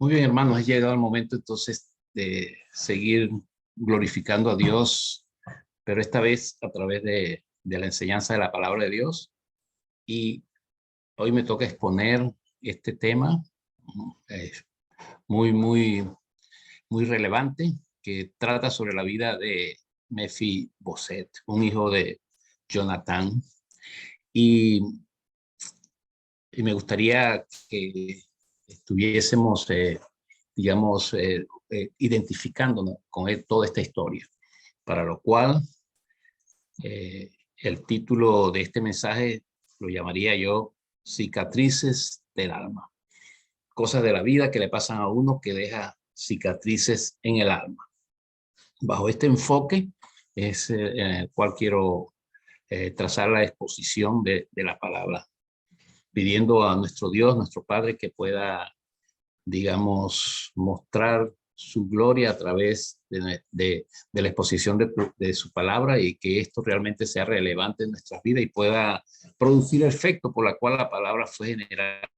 Muy bien, hermanos, ha llegado el momento entonces de seguir glorificando a Dios, pero esta vez a través de la enseñanza de la palabra de Dios. Y hoy me toca exponer este tema eh, muy, muy relevante que trata sobre la vida de Mefiboset, un hijo de Jonatán. Y, y me gustaría que estuviésemos digamos, identificándonos con toda esta historia, para lo cual el título de este mensaje lo llamaría yo cicatrices del alma, cosas de la vida que le pasan a uno que deja cicatrices en el alma. Bajo este enfoque es en el cual quiero trazar la exposición de la palabra, pidiendo a nuestro Dios, nuestro Padre, que pueda, digamos, mostrar su gloria a través de la exposición de su palabra, y que esto realmente sea relevante en nuestras vidas y pueda producir el efecto por la cual la palabra fue generada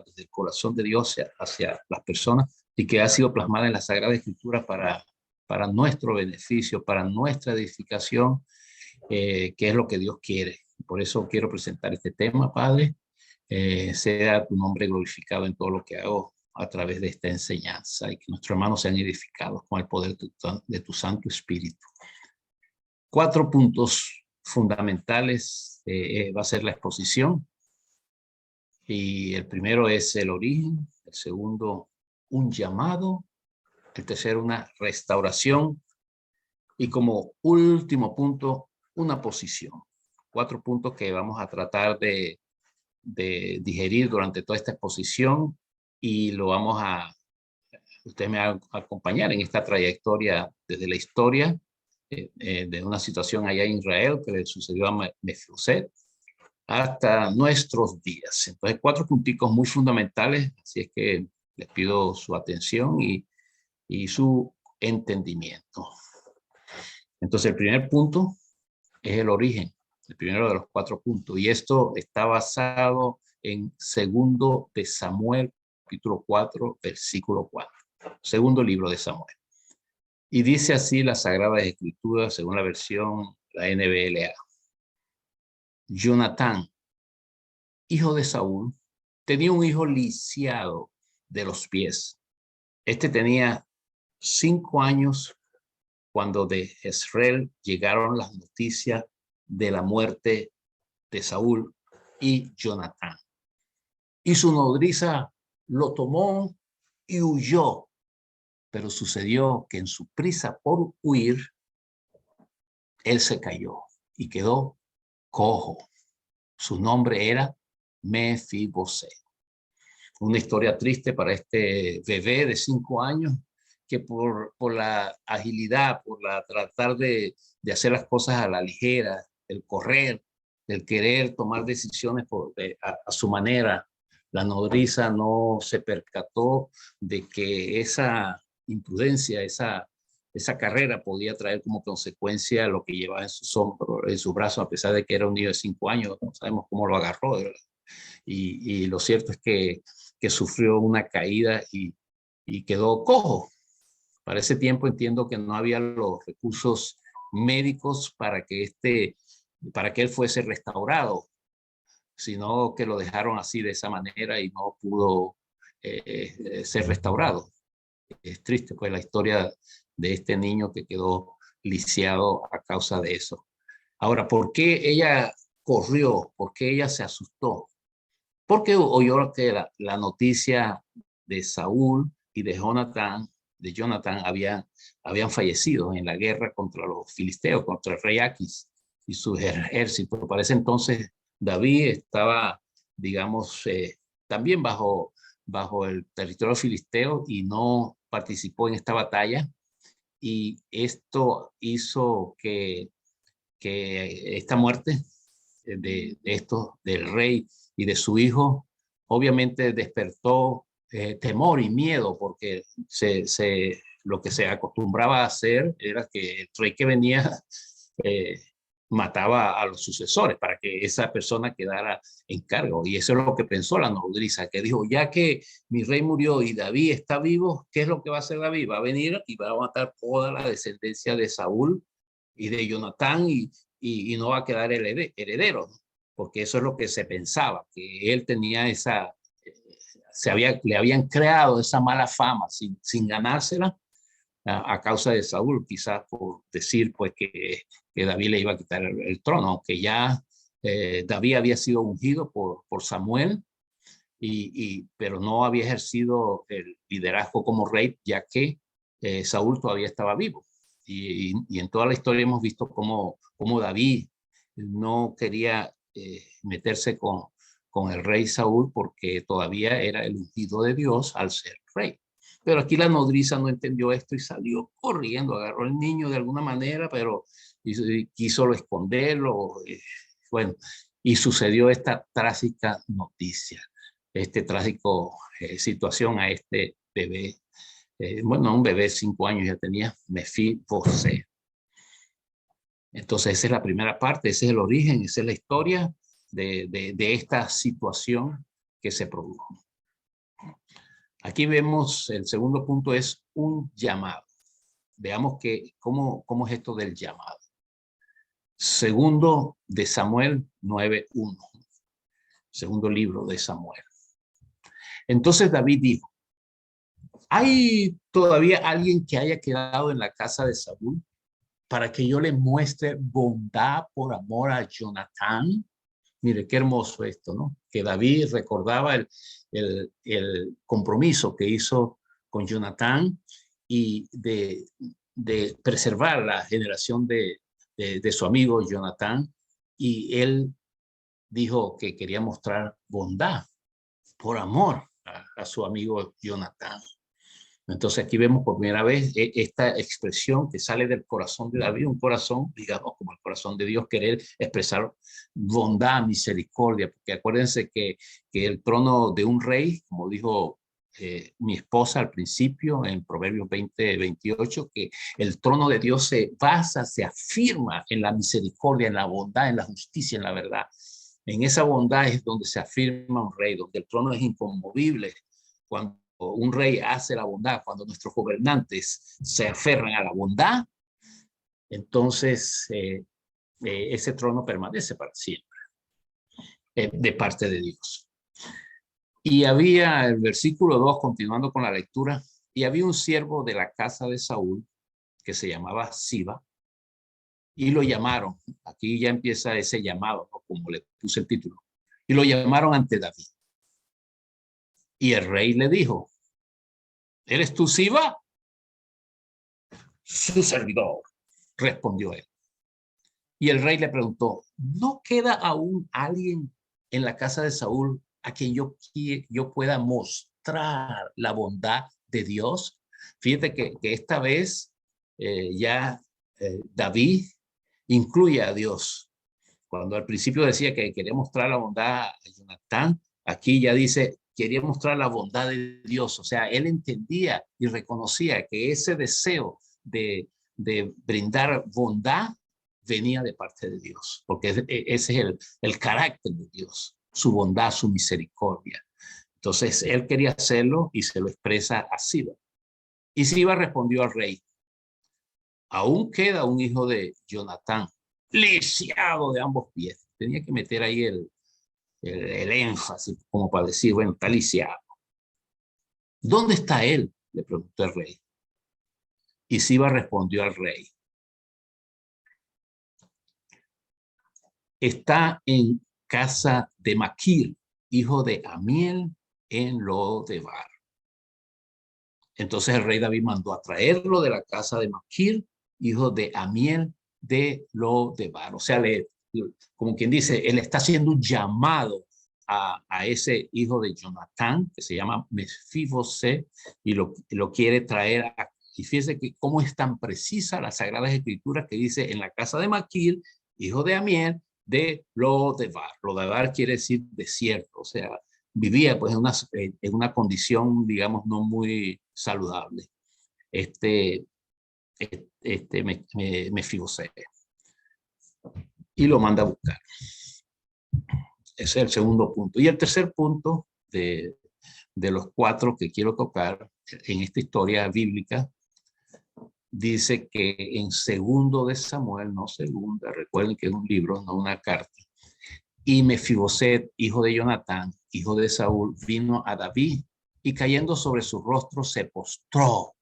desde el corazón de Dios hacia las personas, y que ha sido plasmada en la Sagrada Escritura para nuestro beneficio, para nuestra edificación, que es lo que Dios quiere. Por eso quiero presentar este tema, Padre. Sea tu nombre glorificado en todo lo que hago a través de esta enseñanza, y que nuestros hermanos sean edificados con el poder de tu Santo Espíritu. 4 puntos fundamentales va a ser la exposición. Y el primero es el origen, el segundo, un llamado, el tercero, una restauración, y como último punto, una posición. 4 puntos que vamos a tratar de digerir durante toda esta exposición, y ustedes me van a acompañar en esta trayectoria desde la historia de una situación allá en Israel que le sucedió a Mefiboset hasta nuestros días. Entonces, 4 punticos muy fundamentales, así es que les pido su atención y su entendimiento. Entonces, el primer punto es el origen, el primero de los 4 puntos. Y esto está basado en segundo de Samuel, capítulo 4, versículo 4. Segundo libro de Samuel. Y dice así la Sagrada Escritura, según la versión, la NBLA. Jonatán, hijo de Saúl, tenía un hijo lisiado de los pies. Este tenía 5 años cuando de Jezreel llegaron las noticias de la muerte de Saúl y Jonatán. Y su nodriza lo tomó y huyó, pero sucedió que en su prisa por huir, él se cayó y quedó cojo. Su nombre era Mefiboset. Una historia triste para este bebé de 5 años, que por la agilidad, por la tratar de hacer las cosas a la ligera, el correr, el querer tomar decisiones a su manera, la nodriza no se percató de que esa imprudencia, esa carrera podía traer como consecuencia lo que llevaba en sus hombros, en sus brazos, a pesar de que era un niño de 5 años. No sabemos cómo lo agarró, ¿verdad? Y lo cierto es que sufrió una caída y quedó cojo. Para ese tiempo entiendo que no había los recursos médicos para que él fuese restaurado, sino que lo dejaron así, de esa manera, y no pudo ser restaurado. Es triste pues la historia de este niño que quedó lisiado a causa de eso. Ahora, ¿por qué ella corrió? ¿Por qué ella se asustó? Porque oyó que la noticia de Saúl y de Jonatán habían fallecido en la guerra contra los filisteos, contra el rey Aquis y su ejército. Para ese entonces David estaba, digamos, también bajo el territorio filisteo, y no participó en esta batalla. Y esto hizo que esta muerte del rey y de su hijo, obviamente despertó temor y miedo, porque lo que se acostumbraba a hacer era que el rey que venía, eh, mataba a los sucesores para que esa persona quedara en cargo. Y eso es lo que pensó la nodriza, que dijo, ya que mi rey murió y David está vivo, ¿qué es lo que va a hacer David? Va a venir y va a matar toda la descendencia de Saúl y de Jonatán y no va a quedar heredero, porque eso es lo que se pensaba, que él tenía esa, le habían creado esa mala fama sin ganársela a causa de Saúl, quizás por decir pues que David le iba a quitar el trono, aunque ya David había sido ungido por Samuel, pero no había ejercido el liderazgo como rey, ya que Saúl todavía estaba vivo. Y en toda la historia hemos visto cómo David no quería meterse con el rey Saúl porque todavía era el ungido de Dios al ser rey. Pero aquí la nodriza no entendió esto y salió corriendo, agarró al niño de alguna manera, pero quiso esconderlo. Bueno, y sucedió esta trágica noticia, este trágico situación a este bebé. Bueno, un bebé de 5 años ya tenía, Mefibosé. Entonces esa es la primera parte, ese es el origen, esa es la historia de esta situación que se produjo. Aquí vemos, el segundo punto es un llamado. Veamos cómo es esto del llamado. Segundo de Samuel 9:1. Segundo libro de Samuel. Entonces David dijo, ¿hay todavía alguien que haya quedado en la casa de Saúl para que yo le muestre bondad por amor a Jonatán? Mire, qué hermoso esto, ¿no? Que David recordaba el compromiso que hizo con Jonatán y de preservar la generación de su amigo Jonatán. Y él dijo que quería mostrar bondad por amor a su amigo Jonatán. Entonces aquí vemos por primera vez esta expresión que sale del corazón de David, un corazón, digamos, como el corazón de Dios, querer expresar bondad, misericordia, porque acuérdense que el trono de un rey, como dijo mi esposa al principio en Proverbios 20:28, que el trono de Dios se basa, se afirma en la misericordia, en la bondad, en la justicia, en la verdad. En esa bondad es donde se afirma un rey, donde el trono es inconmovible. Cuando un rey hace la bondad, cuando nuestros gobernantes se aferran a la bondad, entonces ese trono permanece para siempre de parte de Dios. Y había el versículo 2, continuando con la lectura, y había un siervo de la casa de Saúl que se llamaba Siba, y lo llamaron, aquí ya empieza ese llamado, ¿no? Como le puse el título, y lo llamaron ante David. Y el rey le dijo, ¿eres tú Siba? Su servidor, respondió él. Y el rey le preguntó, ¿no queda aún alguien en la casa de Saúl a quien yo pueda mostrar la bondad de Dios? Fíjate que esta vez David incluye a Dios. Cuando al principio decía que quería mostrar la bondad a Jonatán, aquí ya dice, quería mostrar la bondad de Dios. O sea, él entendía y reconocía que ese deseo de brindar bondad venía de parte de Dios, porque ese es el carácter de Dios, su bondad, su misericordia. Entonces, él quería hacerlo y se lo expresa a Siba. Y Siba respondió al rey, aún queda un hijo de Jonatán, lisiado de ambos pies. Tenía que meter ahí el énfasis, como para decir, bueno, está lisiado. ¿Dónde está él? Le preguntó el rey. Y Siba respondió al rey, está en casa de Maquir, hijo de Amiel, en Lo-debar. Entonces el rey David mandó a traerlo de la casa de Maquir, hijo de Amiel, de Lo-debar. O sea, como quien dice, él está haciendo un llamado a ese hijo de Jonatán, que se llama Mefibosé, y lo quiere traer a. Y fíjese que cómo es tan precisa las Sagradas Escrituras que dice en la casa de Maquir, hijo de Amiel, de Lo-debar. Lo-debar quiere decir desierto, o sea, vivía pues en una condición, digamos, no muy saludable. Mefibosé. y lo manda a buscar. Ese es el segundo punto. Y el tercer punto de los 4 que quiero tocar en esta historia bíblica, dice que en segundo de Samuel, no segunda, recuerden que es un libro, no una carta, y Mefiboset, hijo de Jonatán, hijo de Saúl, vino a David y cayendo sobre su rostro se postró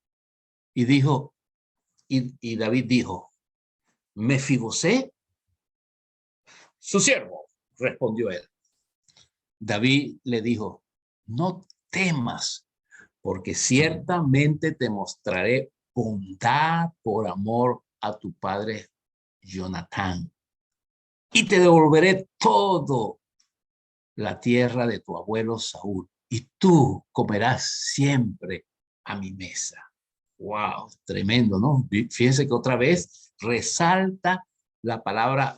y dijo, y David dijo, Mefiboset, su siervo, respondió él. David le dijo, no temas, porque ciertamente te mostraré bondad por amor a tu padre Jonatán, y te devolveré todo la tierra de tu abuelo Saúl, y tú comerás siempre a mi mesa. Wow, tremendo, ¿no? Fíjense que otra vez resalta la palabra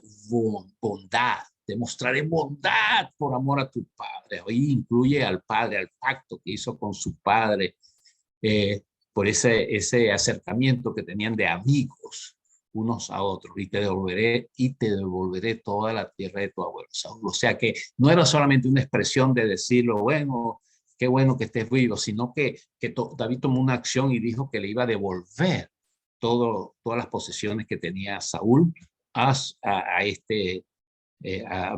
bondad. Demostraré bondad por amor a tu padre. Hoy incluye al padre, al pacto que hizo con su padre, eh, por ese acercamiento que tenían de amigos unos a otros, y te devolveré toda la tierra de tu abuelo Saúl. O sea que no era solamente una expresión de decirlo, bueno, qué bueno que estés vivo, sino que David tomó una acción y dijo que le iba a devolver todas las posesiones que tenía Saúl a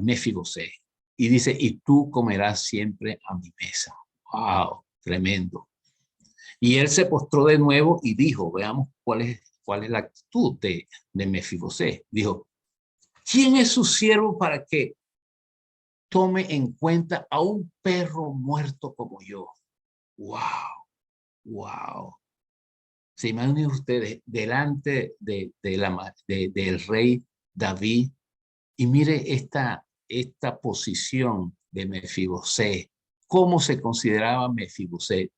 Mefiboset. Y dice, y tú comerás siempre a mi mesa. Wow, tremendo. Y él se postró de nuevo y dijo, veamos cuál es la actitud de Mefiboset. Dijo, ¿quién es su siervo para que tome en cuenta a un perro muerto como yo? Wow, wow. Se imaginan ustedes delante del rey David y mire esta posición de Mefiboset. ¿Cómo se consideraba Mefiboset?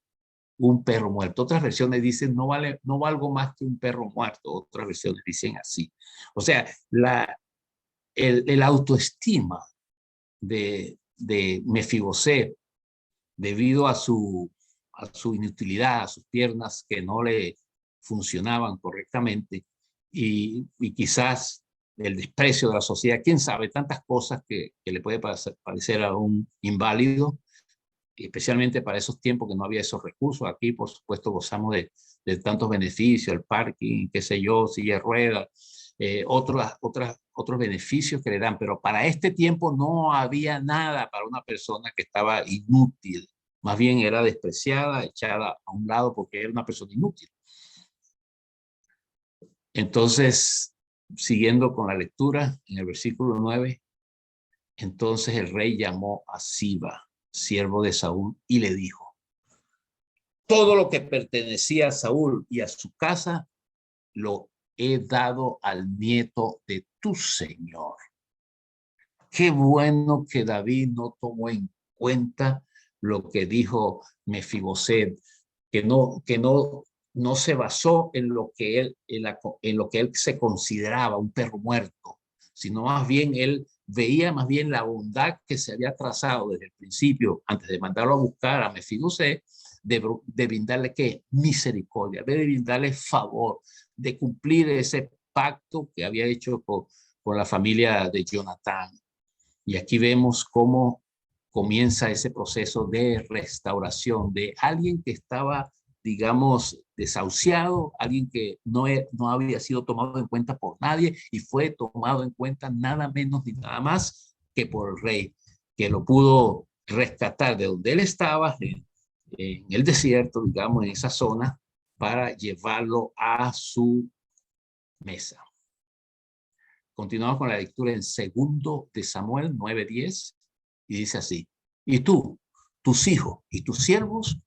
Un perro muerto. Otras versiones dicen, no valgo más que un perro muerto. Otras versiones dicen así. O sea, el autoestima de Mefiboset, debido a su inutilidad, a sus piernas que no le funcionaban correctamente, y quizás el desprecio de la sociedad, quién sabe, tantas cosas que le puede parecer a un inválido, especialmente para esos tiempos que no había esos recursos. Aquí, por supuesto, gozamos de tantos beneficios, el parking, qué sé yo, silla de ruedas, otros beneficios que le dan, pero para este tiempo no había nada para una persona que estaba inútil. Más bien era despreciada, echada a un lado porque era una persona inútil. Entonces, siguiendo con la lectura, en el versículo 9, entonces el rey llamó a Siba, siervo de Saúl, y le dijo, todo lo que pertenecía a Saúl y a su casa lo he dado al nieto de tu señor. Qué bueno que David no tomó en cuenta lo que dijo Mefiboset, que no se basó en lo que él se consideraba un perro muerto, sino más bien él veía más bien la bondad que se había trazado desde el principio, antes de mandarlo a buscar a Mefiboset, de brindarle ¿qué? Misericordia, de brindarle favor, de cumplir ese pacto que había hecho con la familia de Jonatán. Y aquí vemos cómo comienza ese proceso de restauración de alguien que estaba, digamos, desahuciado, alguien que no había sido tomado en cuenta por nadie y fue tomado en cuenta nada menos ni nada más que por el rey, que lo pudo rescatar de donde él estaba, en el desierto, digamos, en esa zona, para llevarlo a su mesa. Continuamos con la lectura en segundo de Samuel 9:10 y dice así, y tú, tus hijos y tus siervos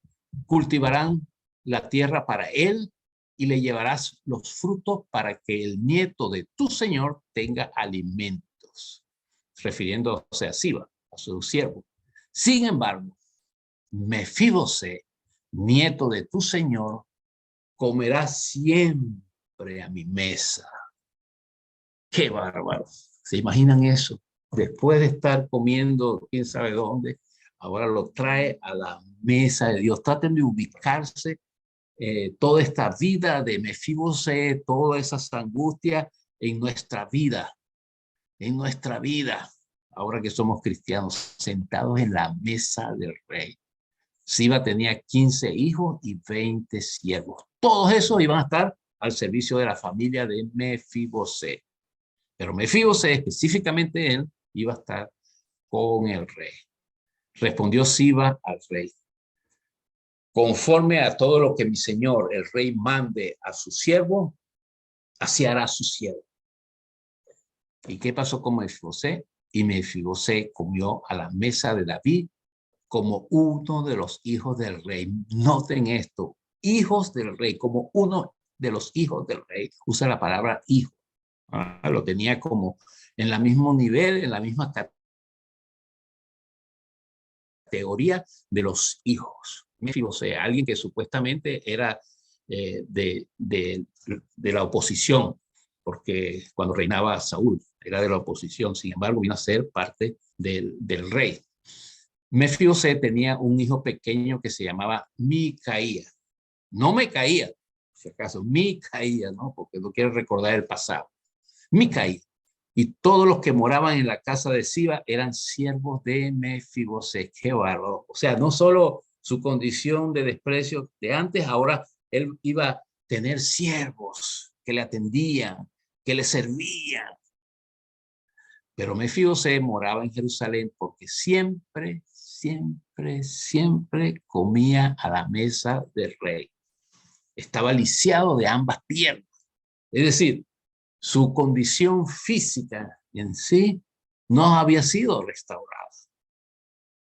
cultivarán la tierra para él y le llevarás los frutos para que el nieto de tu señor tenga alimentos, refiriéndose a Siba, a su siervo. Sin embargo, Mefiboset, nieto de tu señor, comerá siempre a mi mesa. ¡Qué bárbaro! ¿Se imaginan eso? Después de estar comiendo quién sabe dónde, ahora lo trae a la mesa de Dios. Traten de ubicarse toda esta vida de Mefiboset, todas esas angustias en nuestra vida. en nuestra vida, ahora que somos cristianos, sentados en la mesa del rey. Siba tenía 15 hijos y 20 siervos. Todos esos iban a estar al servicio de la familia de Mefibosé. Pero Mefibosé, específicamente él, iba a estar con el rey. Respondió Siba al rey: conforme a todo lo que mi señor, el rey, mande a su siervo, así hará su siervo. ¿Y qué pasó con Mefibosé? Y Mefibosé comió a la mesa de David como uno de los hijos del rey. Noten esto, hijos del rey, como uno de los hijos del rey. Usa la palabra hijo. Lo tenía como en el mismo nivel, en la misma categoría de los hijos. Mefibosé, alguien que supuestamente era de la oposición, porque cuando reinaba Saúl era de la oposición, sin embargo vino a ser parte del rey. Mefibosé tenía un hijo pequeño que se llamaba Micaía. No me caía, si acaso, Micaía, ¿no? Porque no quiero recordar el pasado. Micaía. Y todos los que moraban en la casa de Siba eran siervos de Mefibosé. Qué bárbaro. O sea, no solo su condición de desprecio de antes, ahora él iba a tener siervos que le atendían, que le servían. Pero Mefibosé moraba en Jerusalén porque siempre comía a la mesa del rey. Estaba lisiado de ambas piernas. Es decir, su condición física en sí no había sido restaurada.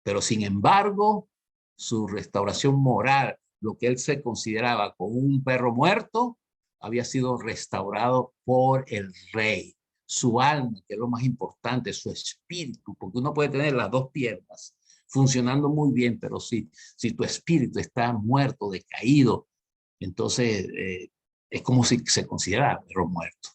Pero sin embargo, su restauración moral, lo que él se consideraba como un perro muerto, había sido restaurado por el rey. Su alma, que es lo más importante, su espíritu, porque uno puede tener las dos piernas funcionando muy bien, pero si tu espíritu está muerto, decaído, entonces es como si se considerara perro muerto.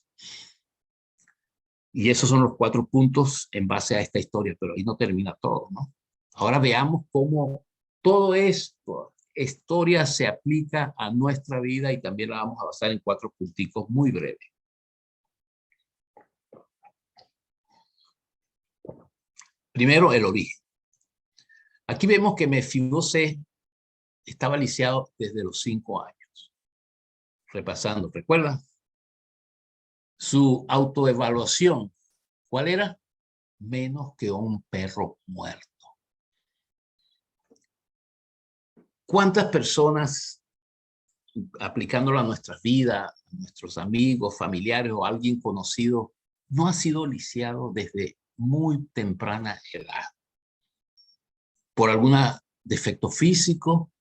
Y esos son los 4 puntos en base a esta historia, pero ahí no termina todo, ¿no? Ahora veamos cómo todo esto, historia se aplica a nuestra vida y también la vamos a basar en 4 punticos muy breves. Primero, el origen. Aquí vemos que Mefibosé estaba lisiado desde los 5 años. Repasando, ¿recuerdan? Su autoevaluación, ¿cuál era? Menos que un perro muerto. ¿Cuántas personas, aplicándolo a nuestras vidas, a nuestros amigos, familiares o alguien conocido, no ha sido lisiado desde muy temprana edad? Por algún defecto físico,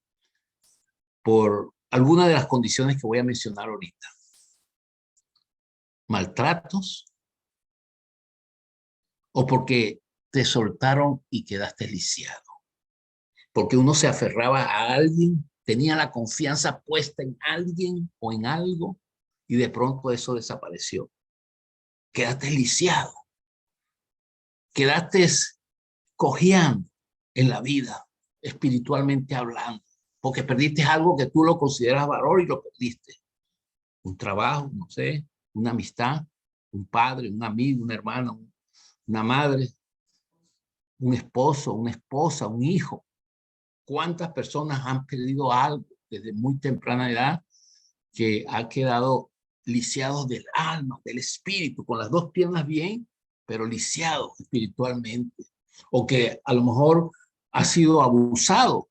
por alguna de las condiciones que voy a mencionar ahorita. Maltratos, o porque te soltaron y quedaste lisiado. Porque uno se aferraba a alguien, tenía la confianza puesta en alguien o en algo, y de pronto eso desapareció. Quedaste lisiado. Quedaste cojeando en la vida, espiritualmente hablando, porque perdiste algo que tú lo consideras valor y lo perdiste. Un trabajo, no sé, una amistad, un padre, un amigo, un hermano, una madre, un esposo, una esposa, un hijo. ¿Cuántas personas han perdido algo desde muy temprana edad que ha quedado lisiados del alma, del espíritu, con las dos piernas bien, pero lisiados espiritualmente? O que a lo mejor ha sido abusado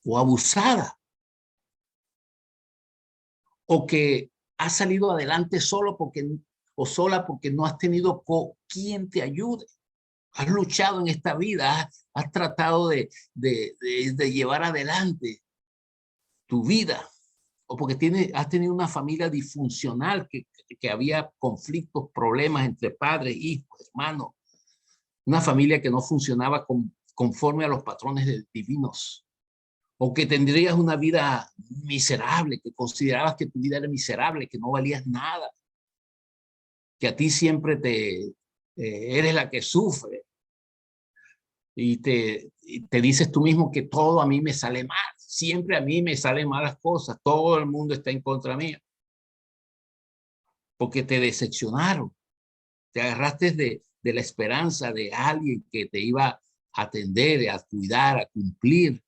o abusada, o que has salido adelante solo porque, o sola porque no has tenido quien te ayude. Has luchado en esta vida, has tratado de llevar adelante tu vida, o porque has tenido una familia disfuncional, que había conflictos, problemas entre padres, hijos, hermanos, una familia que no funcionaba conforme a los patrones divinos, o que tendrías una vida miserable, que considerabas que tu vida era miserable, que no valías nada, que a ti siempre eres la que sufre, y te dices tú mismo que todo a mí me sale mal, siempre a mí me salen malas cosas, todo el mundo está en contra mía, porque te decepcionaron, te agarraste de la esperanza de alguien que te iba a atender, a cuidar, a cumplir,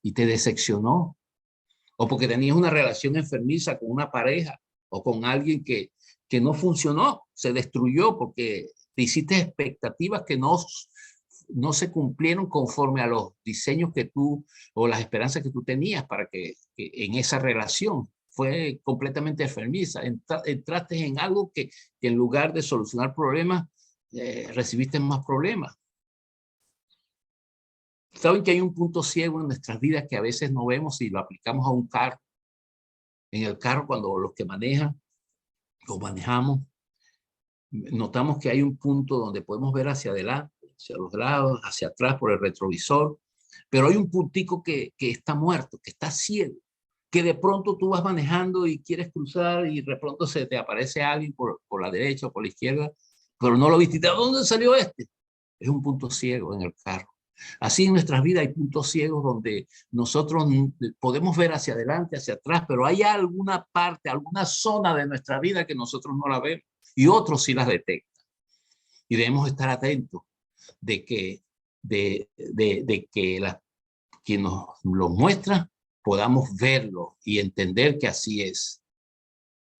y te decepcionó. O porque tenías una relación enfermiza con una pareja o con alguien que no funcionó, se destruyó porque te hiciste expectativas que no se cumplieron conforme a los diseños que tú o las esperanzas que tú tenías para que en esa relación. Fue completamente enfermiza. Entraste en algo que en lugar de solucionar problemas, recibiste más problemas. Saben que hay un punto ciego en nuestras vidas que a veces no vemos y lo aplicamos a un carro. En el carro, cuando los que manejan, lo manejamos, notamos que hay un punto donde podemos ver hacia adelante, hacia los lados, hacia atrás por el retrovisor, pero hay un puntico que está muerto, que está ciego, que de pronto tú vas manejando y quieres cruzar y de pronto se te aparece alguien por la derecha o por la izquierda, pero no lo viste. ¿De dónde salió este? Es un punto ciego en el carro. Así en nuestras vidas hay puntos ciegos donde nosotros podemos ver hacia adelante, hacia atrás, pero hay alguna parte, alguna zona de nuestra vida que nosotros no la vemos y otros sí las detectan. Y debemos estar atentos de que, quien nos lo muestra podamos verlo y entender que así es.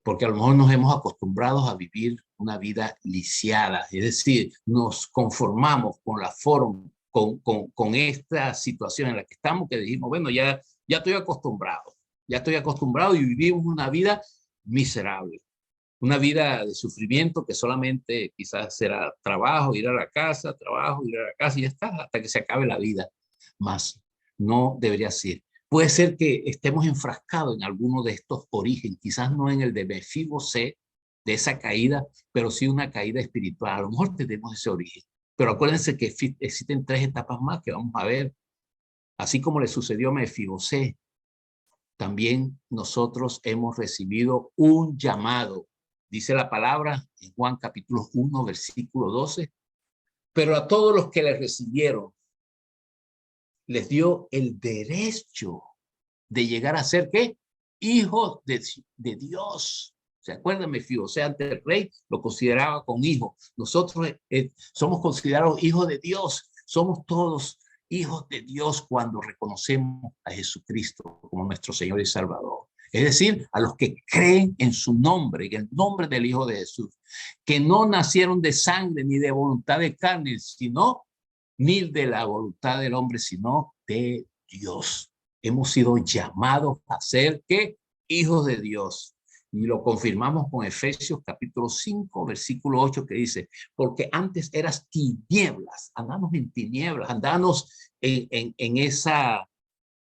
Porque a lo mejor nos hemos acostumbrado a vivir una vida lisiada, es decir, nos conformamos con la forma, con esta situación en la que estamos, que dijimos, bueno, ya estoy acostumbrado y vivimos una vida miserable, una vida de sufrimiento que solamente quizás será trabajo, ir a la casa, trabajo, ir a la casa y ya está, hasta que se acabe la vida. Más no debería ser. Puede ser que estemos enfrascados en alguno de estos orígenes, quizás no en el de Mefibosé, de esa caída, pero sí una caída espiritual. A lo mejor tenemos ese origen. Pero acuérdense que existen 3 etapas más que vamos a ver. Así como le sucedió a Mefibosé, también nosotros hemos recibido un llamado. Dice la palabra en Juan capítulo 1, versículo 12. Pero a todos los que le recibieron, les dio el derecho de llegar a ser, ¿qué? Hijos de Dios. ¿Se acuerdan? Mefibosé ante el rey lo consideraba con hijo. Nosotros somos considerados hijos de Dios. Somos todos hijos de Dios cuando reconocemos a Jesucristo como nuestro Señor y Salvador. Es decir, a los que creen en su nombre, en el nombre del Hijo de Jesús, que no nacieron de sangre ni de voluntad de carne, ni de la voluntad del hombre, sino de Dios. Hemos sido llamados a ser, ¿qué? Hijos de Dios. Y lo confirmamos con Efesios capítulo 5, versículo 8, que dice, porque antes eras tinieblas, andamos en tinieblas, andamos en esa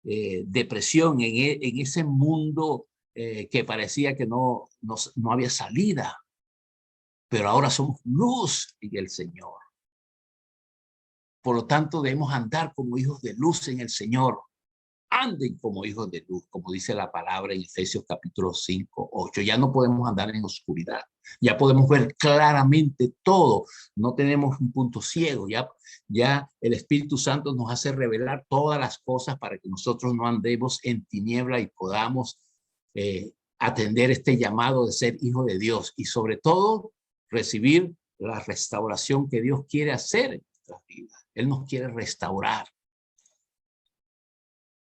depresión, en ese mundo que parecía que no había salida. Pero ahora somos luz en el Señor. Por lo tanto, debemos andar como hijos de luz en el Señor. Anden como hijos de luz, como dice la palabra en Efesios capítulo 5, 8. Ya no podemos andar en oscuridad. Ya podemos ver claramente todo. No tenemos un punto ciego. Ya el Espíritu Santo nos hace revelar todas las cosas para que nosotros no andemos en tiniebla y podamos atender este llamado de ser hijo de Dios. Y sobre todo, recibir la restauración que Dios quiere hacer en nuestras vidas. Él nos quiere restaurar.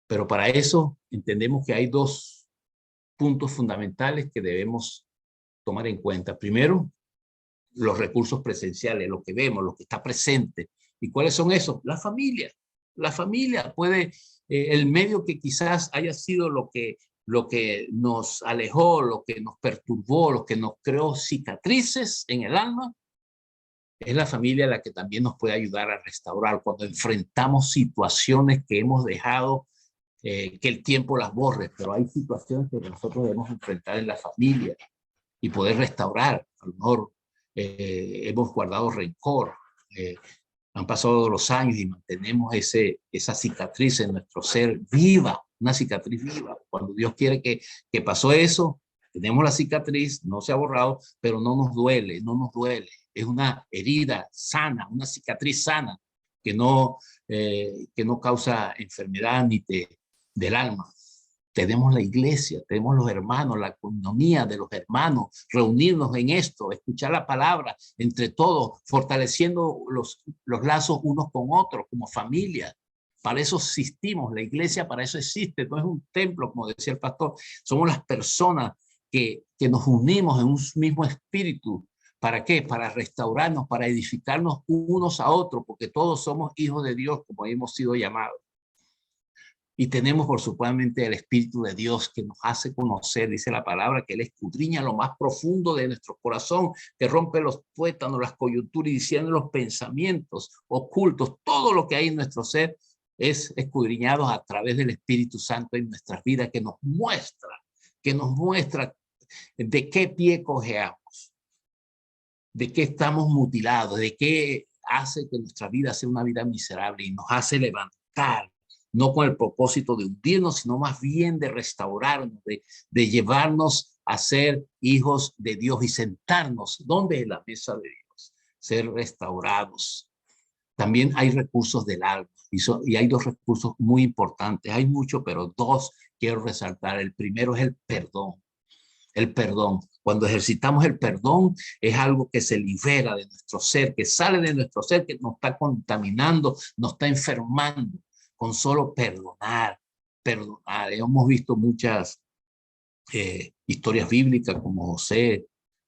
Pero para eso entendemos que hay 2 puntos fundamentales que debemos tomar en cuenta. Primero, los recursos presenciales, lo que vemos, lo que está presente. ¿Y cuáles son esos? La familia. La familia puede, el medio que quizás haya sido lo que nos alejó, lo que nos perturbó, lo que nos creó cicatrices en el alma, es la familia la que también nos puede ayudar a restaurar cuando enfrentamos situaciones que hemos dejado que el tiempo las borre, pero hay situaciones que nosotros debemos enfrentar en la familia y poder restaurar. A lo mejor hemos guardado rencor, han pasado los años y mantenemos esa cicatriz en nuestro ser viva, una cicatriz viva. Cuando Dios quiere que pasó eso, tenemos la cicatriz, no se ha borrado, pero no nos duele, no nos duele. Es una herida sana, una cicatriz sana que no causa enfermedad ni del alma. tenemos la iglesia, tenemos los hermanos, la comunión de los hermanos, reunirnos en esto, escuchar la palabra entre todos, fortaleciendo los lazos unos con otros como familia. Para eso existimos, la iglesia para eso existe, no es un templo, como decía el pastor, somos las personas que nos unimos en un mismo espíritu. ¿Para qué? Para restaurarnos, para edificarnos unos a otros, porque todos somos hijos de Dios, como hemos sido llamados. Y tenemos, por supuesto, el Espíritu de Dios que nos hace conocer, dice la palabra, que Él escudriña lo más profundo de nuestro corazón, que rompe los tuétanos, las coyunturas y diciendo los pensamientos ocultos. Todo lo que hay en nuestro ser es escudriñado a través del Espíritu Santo en nuestras vidas, que nos muestra de qué pie cojeamos, de qué estamos mutilados, de qué hace que nuestra vida sea una vida miserable y nos hace levantar, no con el propósito de hundirnos, sino más bien de restaurarnos, de llevarnos a ser hijos de Dios y sentarnos donde en la mesa de Dios, ser restaurados. También hay recursos del alma y hay dos recursos muy importantes. Hay mucho, pero dos quiero resaltar. El primero es el perdón. El perdón. Cuando ejercitamos el perdón, es algo que se libera de nuestro ser, que sale de nuestro ser, que nos está contaminando, nos está enfermando. Con solo perdonar. Hemos visto muchas historias bíblicas como José,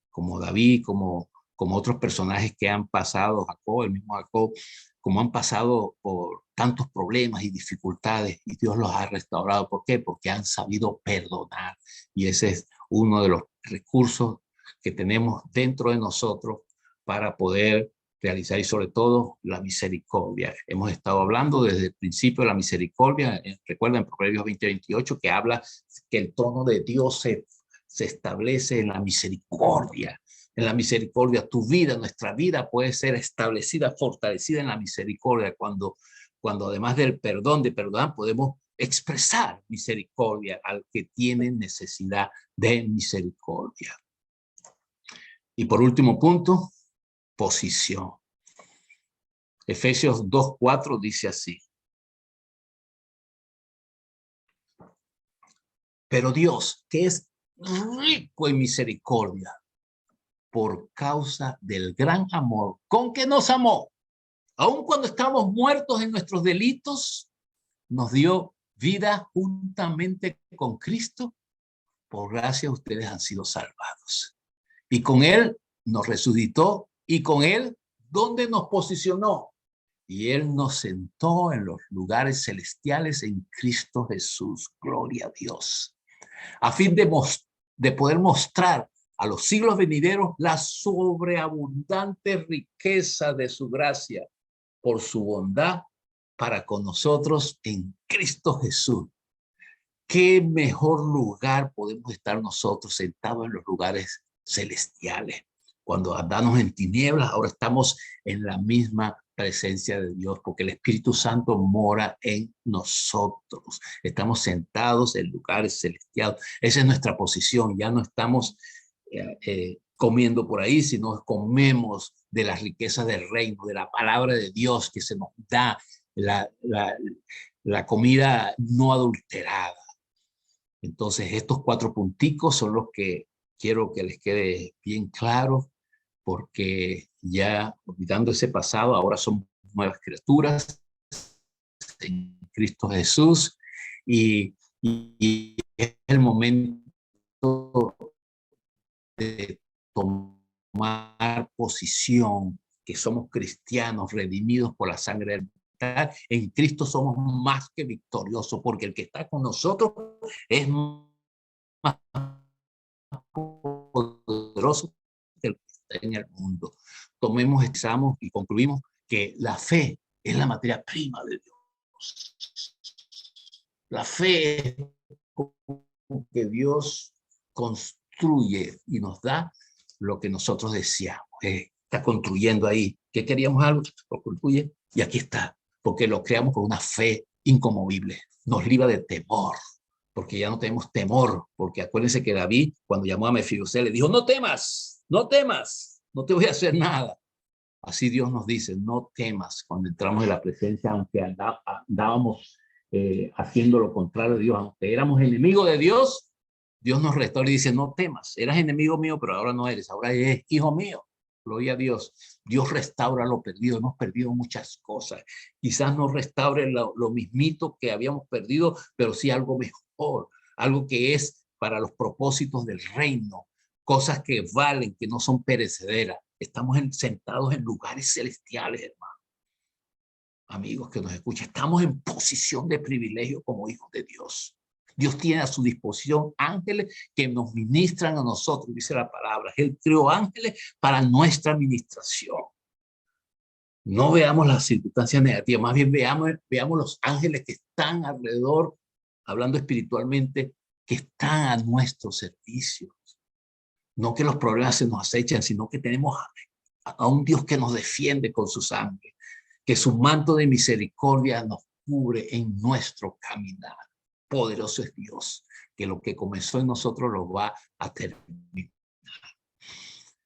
como David, como otros personajes que han pasado, Jacob, el mismo Jacob, como han pasado por tantos problemas y dificultades y Dios los ha restaurado. ¿Por qué? Porque han sabido perdonar. Y ese es uno de los recursos que tenemos dentro de nosotros para poder realizar, y sobre todo la misericordia. Hemos estado hablando desde el principio de la misericordia. Recuerda en Proverbios 20:28 que habla que el trono de Dios se establece en la misericordia. En la misericordia, tu vida, nuestra vida puede ser establecida, fortalecida en la misericordia, cuando además del perdón, de perdonar, podemos expresar misericordia al que tiene necesidad de misericordia. Y por último punto, posición. Efesios 2:4 dice así: pero Dios, que es rico en misericordia, por causa del gran amor con que nos amó, aun cuando estábamos muertos en nuestros delitos, nos dio vida juntamente con Cristo. Por gracia ustedes han sido salvados. Y con Él nos resucitó, y con Él, ¿dónde nos posicionó? Y Él nos sentó en los lugares celestiales en Cristo Jesús. Gloria a Dios. A fin de poder mostrar a los siglos venideros la sobreabundante riqueza de su gracia por su bondad para con nosotros en Cristo Jesús. ¿Qué mejor lugar podemos estar nosotros sentados en los lugares celestiales? Cuando andamos en tinieblas, ahora estamos en la misma presencia de Dios, porque el Espíritu Santo mora en nosotros. Estamos sentados en lugares celestiales. Esa es nuestra posición. Ya no estamos comiendo por ahí, sino comemos de las riquezas del reino, de la palabra de Dios que se nos da, la comida no adulterada. Entonces, estos 4 punticos son los que quiero que les quede bien claro, porque ya olvidando ese pasado, ahora somos nuevas criaturas en Cristo Jesús, y es el momento de tomar posición, que somos cristianos redimidos por la sangre del Pacto. En Cristo somos más que victoriosos, porque el que está con nosotros es más poderoso que el que está en el mundo. Tomemos, examos y concluimos que la fe es la materia prima de Dios. La fe es que Dios construye y nos da lo que nosotros deseamos. Está construyendo ahí. ¿Qué queríamos? Algo, lo construye y aquí está, porque lo creamos con una fe inconmovible. Nos libra de temor, porque ya no tenemos temor, porque acuérdense que David, cuando llamó a Mefibosé, le dijo: no temas, no temas, no te voy a hacer nada. Así Dios nos dice: no temas cuando entramos en la presencia, aunque andábamos haciendo lo contrario de Dios. Aunque éramos enemigos de Dios, Dios nos restaura y dice, no temas, eras enemigo mío, pero ahora no eres, ahora eres hijo mío. Gloria a Dios. Dios restaura lo perdido. Hemos perdido muchas cosas. Quizás no restaure lo mismito que habíamos perdido, pero sí algo mejor, algo que es para los propósitos del reino, cosas que valen, que no son perecederas. Estamos sentados en lugares celestiales, hermano. Amigos que nos escuchan, estamos en posición de privilegio como hijos de Dios. Dios tiene a su disposición ángeles que nos ministran a nosotros, dice la palabra. Él creó ángeles para nuestra administración. No veamos las circunstancias negativas, más bien veamos los ángeles que están alrededor, hablando espiritualmente, que están a nuestro servicio. No que los problemas se nos acechan, sino que tenemos a un Dios que nos defiende con sus ángeles, que su manto de misericordia nos cubre en nuestro caminar. Poderoso es Dios, que lo que comenzó en nosotros lo va a terminar.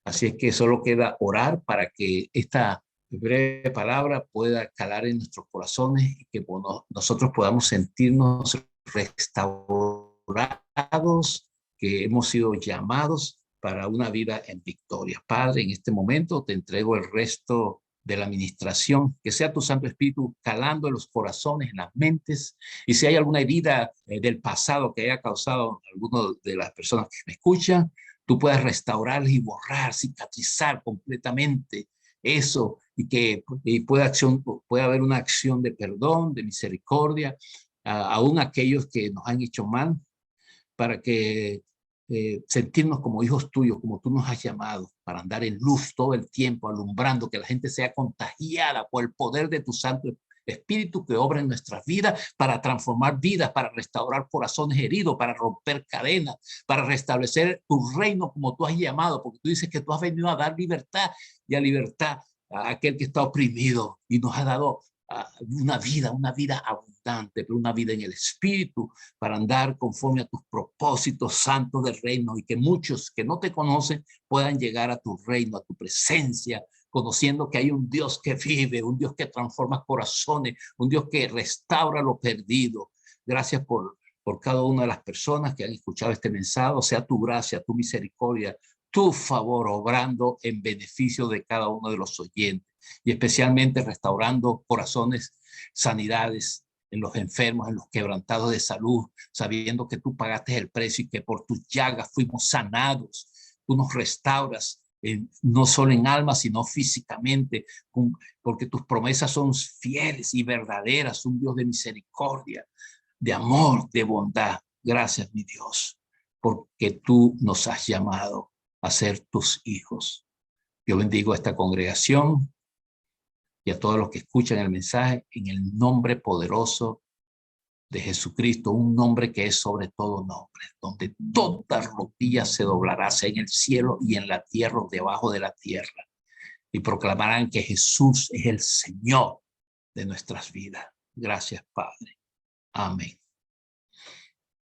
Así es que solo queda orar para que esta breve palabra pueda calar en nuestros corazones y que nosotros podamos sentirnos restaurados, que hemos sido llamados para una vida en victoria. Padre, en este momento te entrego el resto de la administración, que sea tu Santo Espíritu calando en los corazones, en las mentes, y si hay alguna herida del pasado que haya causado alguna de las personas que me escuchan, tú puedas restaurar y borrar, cicatrizar completamente eso, y que pueda haber una acción de perdón, de misericordia, aún aquellos que nos han hecho mal, para que sentirnos como hijos tuyos, como tú nos has llamado, para andar en luz todo el tiempo, alumbrando, que la gente sea contagiada por el poder de tu Santo Espíritu que obra en nuestras vidas, para transformar vidas, para restaurar corazones heridos, para romper cadenas, para restablecer tu reino como tú has llamado, porque tú dices que tú has venido a dar libertad y a libertad a aquel que está oprimido, y nos ha dado una vida abundante, pero una vida en el Espíritu, para andar conforme a tus propósitos santos del reino, y que muchos que no te conocen puedan llegar a tu reino, a tu presencia, conociendo que hay un Dios que vive, un Dios que transforma corazones, un Dios que restaura lo perdido. Gracias por cada una de las personas que han escuchado este mensaje. Sea tu gracia, tu misericordia, tu favor obrando en beneficio de cada uno de los oyentes, y especialmente restaurando corazones, sanidades en los enfermos, en los quebrantados de salud, sabiendo que tú pagaste el precio y que por tus llagas fuimos sanados. Tú nos restauras, no solo en alma, sino físicamente, porque tus promesas son fieles y verdaderas, un Dios de misericordia, de amor, de bondad. Gracias, mi Dios, porque tú nos has llamado a ser tus hijos. Yo bendigo a esta congregación y a todos los que escuchan el mensaje en el nombre poderoso de Jesucristo, un nombre que es sobre todo nombre, donde toda rodilla se doblará, sea en el cielo y en la tierra o debajo de la tierra, y proclamarán que Jesús es el Señor de nuestras vidas. Gracias, Padre. Amén.